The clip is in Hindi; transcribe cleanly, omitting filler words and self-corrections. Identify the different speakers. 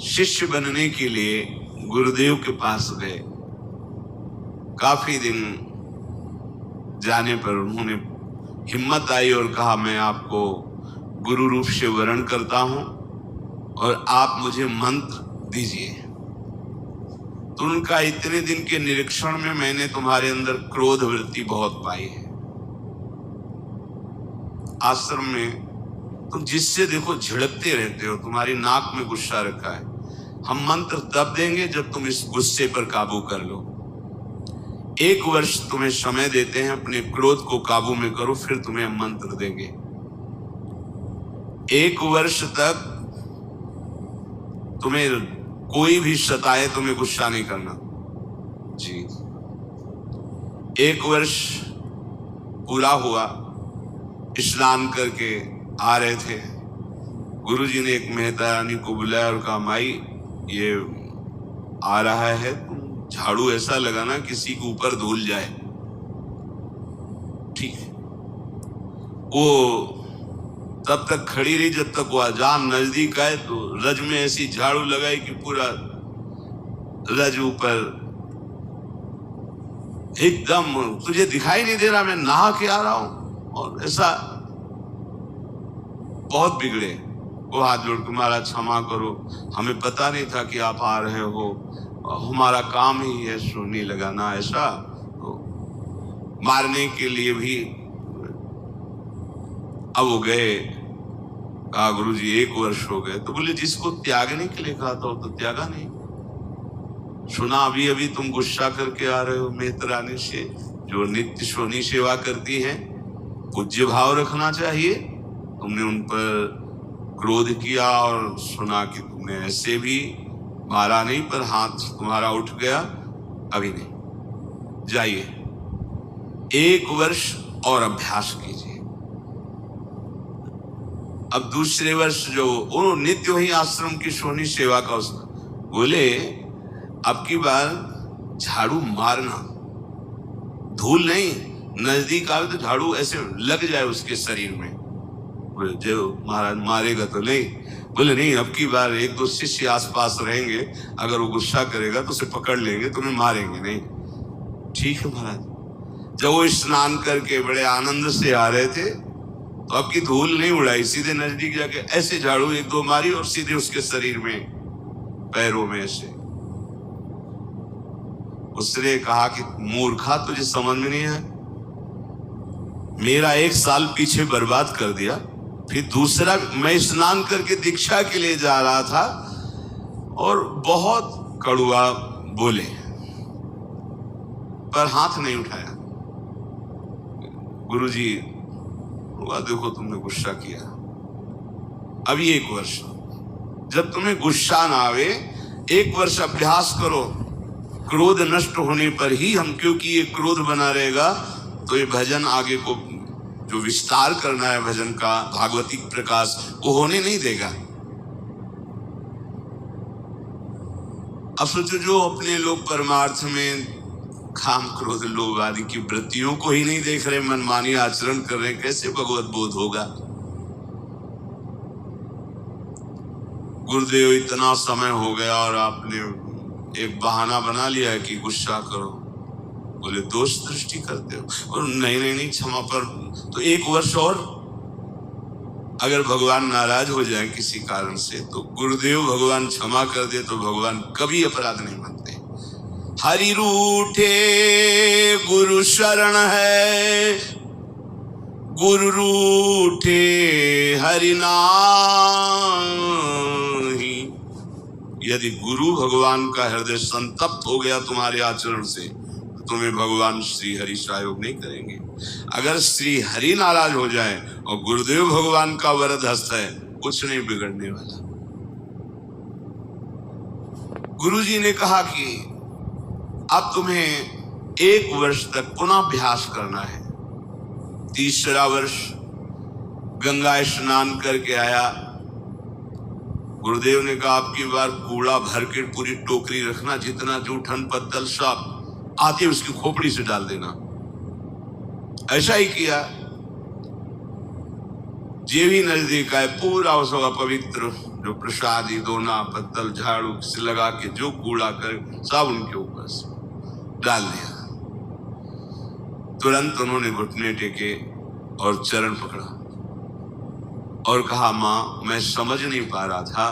Speaker 1: शिष्य बनने के लिए गुरुदेव के पास गए। काफी दिन जाने पर उन्होंने हिम्मत आई और कहा, मैं आपको गुरु रूप से वरण करता हूं और आप मुझे मंत्र दीजिए। तो उनका इतने दिन के निरीक्षण में मैंने तुम्हारे अंदर क्रोध वृत्ति बहुत पाई है। आश्रम में तुम जिससे देखो झिड़कते रहते हो, तुम्हारी नाक में गुस्सा रखा है। हम मंत्र तब देंगे जब तुम इस गुस्से पर काबू कर लो। 1 वर्ष तुम्हें समय देते हैं, अपने क्रोध को काबू में करो, फिर तुम्हें हम मंत्र देंगे। 1 वर्ष तक तुम्हें कोई भी सताए, तुम्हें गुस्सा नहीं करना जी। 1 वर्ष पूरा हुआ, स्नान करके आ रहे थे। गुरुजी ने एक मेहता रानी को बुलाया और कहा, माई ये आ रहा है, तुम झाड़ू ऐसा लगाना किसी के ऊपर धूल जाए। ठीक है। वो तब तक खड़ी रही जब तक वो अजान नजदीक आए, तो रज में ऐसी झाड़ू लगाई कि पूरा रज ऊपर एकदम तुझे दिखाई नहीं दे रहा, मैं नहा के आ रहा हूं। और ऐसा बहुत बिगड़े। वो हाथ जोड़ के, महाराज क्षमा करो, हमें पता नहीं था कि आप आ रहे हो, हमारा काम ही है सुनी लगाना। ऐसा तो मारने के लिए भी। अब वो गए, कहा गुरुजी 1 वर्ष हो गए। तो बोले, जिसको त्यागने के लिए कहा था वो तो त्यागा नहीं। सुना अभी अभी तुम गुस्सा करके आ रहे हो मेहतरानी से, जो नित्य सोनी सेवा करती हैं। पूज्य भाव रखना चाहिए। तुमने उन पर क्रोध किया और सुना कि तुमने ऐसे भी मारा नहीं, पर हाथ तुम्हारा उठ गया, अभी नहीं। जाइए 1 वर्ष और अभ्यास कीजिए। अब दूसरे वर्ष जो वो नित्य ही आश्रम की सोनी सेवा का बोले, अब की बार झाड़ू मारना, धूल नहीं, नजदीक आवे तो झाड़ू ऐसे लग जाए उसके शरीर में। जो महाराज मारेगा तो नहीं। बोले नहीं, अब की बार 1-2 शिष्य आसपास रहेंगे, अगर वो गुस्सा करेगा तो उसे पकड़ लेंगे, तुम्हें मारेंगे नहीं। ठीक है महाराज। जब वो स्नान करके बड़े आनंद से आ रहे थे, तो अब की धूल नहीं उड़ाई, सीधे नजदीक जाके ऐसे झाड़ू 1-2 मारी और सीधे उसके शरीर में, पैरों में ऐसे। उसने कहा कि मूर्खा, तुझे समझ में नहीं है, मेरा 1 साल पीछे बर्बाद कर दिया। फिर दूसरा, मैं स्नान करके दीक्षा के लिए जा रहा था और बहुत कड़वा बोले, पर हाथ नहीं उठाया। गुरुजी, देखो तुमने गुस्सा किया। अभी 1 वर्ष, जब तुम्हें गुस्सा ना आवे, 1 वर्ष अभ्यास करो। क्रोध नष्ट होने पर ही हम, क्योंकि ये क्रोध बना रहेगा तो ये भजन आगे को जो विस्तार करना है भजन का, भागवती प्रकाश, वो होने नहीं देगा। अब सोचो, जो अपने लोग परमार्थ में काम क्रोध लोभ आदि की वृत्तियों को ही नहीं देख रहे, मनमानी आचरण कर रहे, कैसे भगवत बोध होगा। गुरुदेव, इतना समय हो गया और आपने एक बहाना बना लिया है कि गुस्सा करो। बोले, दोष दृष्टि करते हो। और नहीं, क्षमा पर तो 1 वर्ष और, अगर भगवान नाराज हो जाए किसी कारण से, तो गुरुदेव भगवान क्षमा कर दे तो भगवान कभी अपराध नहीं मानते। हरि रूठे गुरु शरण है, गुरु रूठे हरि नाही। यदि गुरु भगवान का हृदय संतप्त हो गया तुम्हारे आचरण से, तुम्हें भगवान श्री हरि सहयोग नहीं करेंगे। अगर श्री हरि नाराज हो जाए और गुरुदेव भगवान का वरद हस्त है, कुछ नहीं बिगड़ने वाला। गुरुजी ने कहा कि अब तुम्हें 1 वर्ष तक पुनः अभ्यास करना है। तीसरा वर्ष गंगा स्नान करके आया। गुरुदेव ने कहा, आपकी बार कूड़ा भर के पूरी टोकरी रखना, जितना जूठन पत्तल सब आते उसकी खोपड़ी से डाल देना। ऐसा ही किया। जे भी नजदीक आए पूरा उसका पवित्र जो प्रसादी दोना पत्तल झाड़ू से लगा के जो कूड़ा कर सब उनके ऊपर से डाल दिया। तुरंत उन्होंने घुटने टेके और चरण पकड़ा और कहा, मां मैं समझ नहीं पा रहा था